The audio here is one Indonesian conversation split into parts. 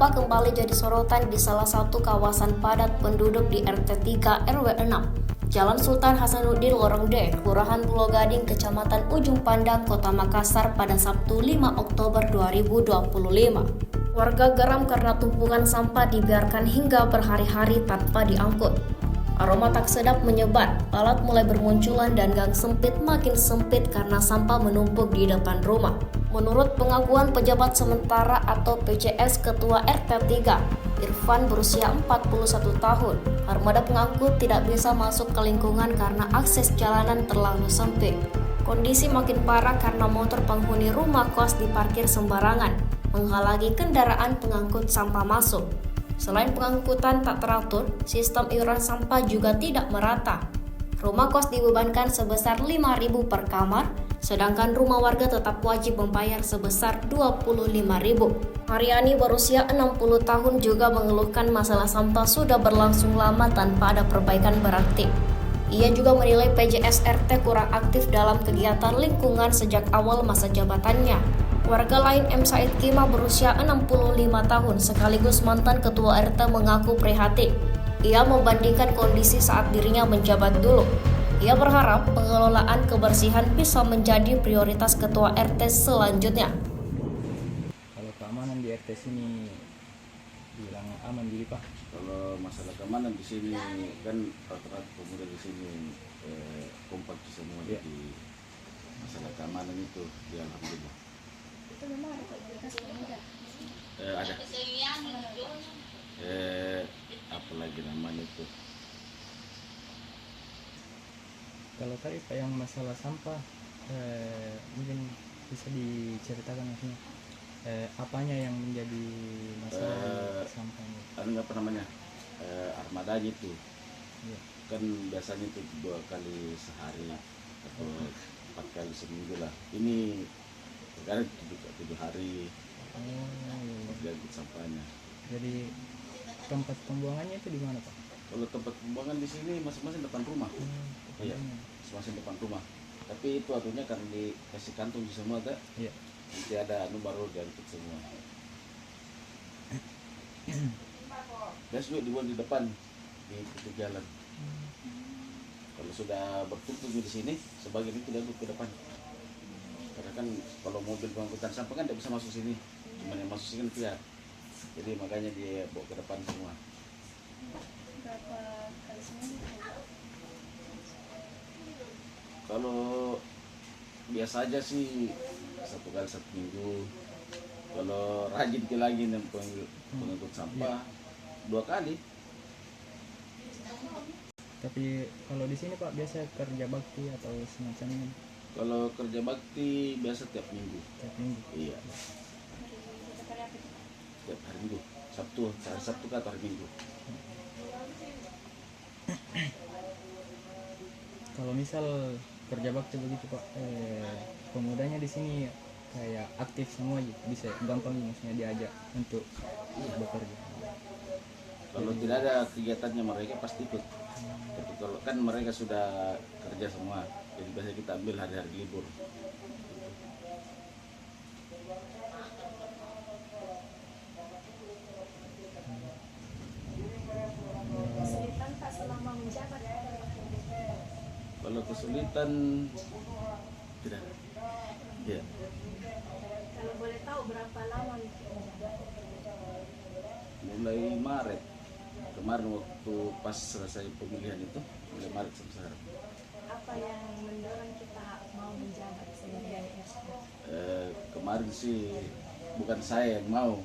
sampah kembali jadi sorotan di salah satu kawasan padat penduduk di RT 3 RW 6, Jalan Sultan Hasanuddin Lorong D, Kelurahan Pulau Gading, Kecamatan Ujung Pandang, Kota Makassar pada Sabtu 5 Oktober 2025. Warga geram karena tumpukan sampah dibiarkan hingga berhari-hari tanpa diangkut. Aroma tak sedap menyebar, alat mulai bermunculan dan gang sempit makin sempit karena sampah menumpuk di depan rumah. Menurut pengakuan pejabat sementara atau PCS Ketua RT 3, Irfan berusia 41 tahun, armada pengangkut tidak bisa masuk ke lingkungan karena akses jalanan terlalu sempit. Kondisi makin parah karena motor penghuni rumah kos diparkir sembarangan, menghalangi kendaraan pengangkut sampah masuk. Selain pengangkutan tak teratur, sistem iuran sampah juga tidak merata. Rumah kos dibebankan sebesar 5.000 per kamar, sedangkan rumah warga tetap wajib membayar sebesar 25.000. Mariani berusia 60 tahun juga mengeluhkan masalah sampah sudah berlangsung lama tanpa ada perbaikan berarti. Ia juga menilai PJS RT kurang aktif dalam kegiatan lingkungan sejak awal masa jabatannya. Warga lain M. Said Kima berusia 65 tahun sekaligus mantan ketua RT mengaku prihatin. Ia membandingkan kondisi saat dirinya menjabat dulu. Ia berharap pengelolaan kebersihan bisa menjadi prioritas ketua RT selanjutnya. Kalau keamanan di RT sini bilang aman jadi Pak. Kalau masalah keamanan di sini kan rata-rata pemuda di sini kompak semua Ya. Di masalah keamanan itu ya alhamdulillah. Itu memang ada komunitas pemuda. Ada. Apalagi namanya itu. Kalau tadi Pak yang masalah sampah mungkin bisa diceritakan maksudnya apanya yang menjadi masalah sampahnya? Apa namanya? Armadanya itu. Ya. Kan biasanya itu 2 kali sehari atau 4 kali seminggu lah. Ini sekarang 7 hari diangkut sampahnya. Jadi tempat pembuangannya itu di mana Pak? Kalau tempat pembuangan di sini masing-masing depan rumah. Iya, masing-masing depan rumah. Tapi itu atunya kan dikasih kantung di semua tak? Iya. Nanti ada baru diangkut semua. Biasa juga dibuang di depan di pintu jalan. Kalau sudah bertumpuk di sini, sebagian itu diangkut ke depan. Karena kan kalau mobil pengangkutan sampah kan tidak bisa masuk sini, cuma yang masuk sini kan pihak. Jadi makanya dia bawa ke depan semua. Berapa kali seminggu? Kalau biasa aja sih 1 kali 1 minggu. Kalau rajin lagi yang pengangkut sampah 2 kali. Tapi kalau di sini Pak biasa kerja bakti atau semacamnya Kalau kerja bakti biasa tiap minggu. tiap minggu. Iya, Hari apa itu? tiap hari minggu. Hari Sabtu atau hari Minggu. Kalau misal kerja bakti begitu Pak, pemudanya di sini kayak aktif semua gitu, bisa gampang maksudnya diajak untuk bekerja. Kalau tidak ada kegiatannya mereka pasti ikut. Tapi kalau kan mereka sudah kerja semua, jadi biasanya kita ambil hari-hari libur. Kesulitan Pak selama menjabat? Kalau kesulitan tidak. Ya, Kalau boleh tahu berapa lama mulai Maret kemarin waktu pas selesai pemilihan itu, mulai Maret sampai sekarang. apa yang mendorong kita mau menjabat sebagai RT? Kemarin sih bukan saya yang mau,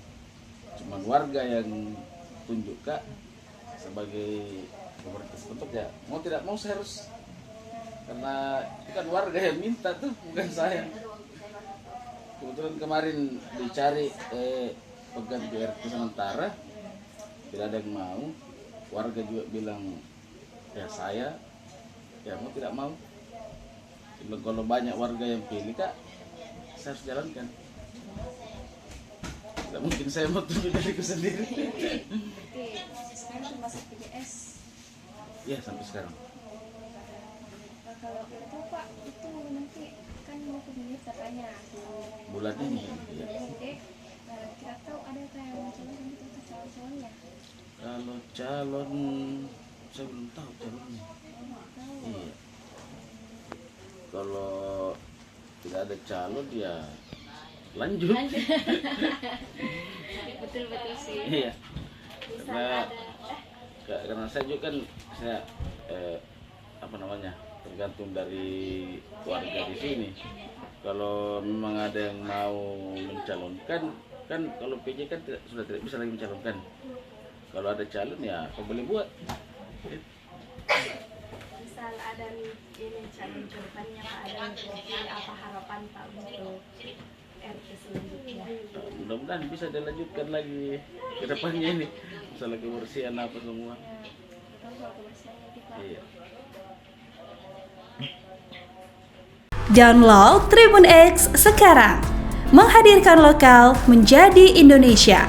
cuman warga yang tunjuk Kak sebagai pemerintah setempat ya mau tidak mau saya harus, karena itu kan warga yang minta tuh, bukan saya. Kebetulan kemarin dicari pengganti RT sementara, tidak ada yang mau. Warga juga bilang ya saya ya mau tidak mau. Kalau banyak warga yang pilih Kak, saya harus jalankan. Tidak mungkin saya mau tunjuk diriku sendiri. Oke, sekarang termasuk PJS. Ya sampai sekarang. Kalau itu Pak, itu nanti kan mau pemilih katanya Bulan ini ya. Jadi kita tahu ada kayak macam-macam gitu. calon-calonnya? Kalau calon, saya belum tahu calonnya. Iya. Kalau tidak ada calon ya lanjut. Betul-betul sih. Iya. Bisa Karena ada. karena saya juga kan saya apa namanya, tergantung dari warga di sini. Kalau memang ada yang mau mencalonkan, kan kalau PJ kan sudah tidak bisa lagi mencalonkan. Kalau ada calon ya apa boleh buat. Misal ada ini calon jawabannya Pak, ada mewakili apa harapan Pak untuk RT selanjutnya? Mudah-mudahan bisa dilanjutkan lagi ke depannya ini, masalah kebersihan apa semua. Terutama soal kebersihan nanti Pak. Iya. Download Tribun X sekarang, menghadirkan lokal menjadi Indonesia.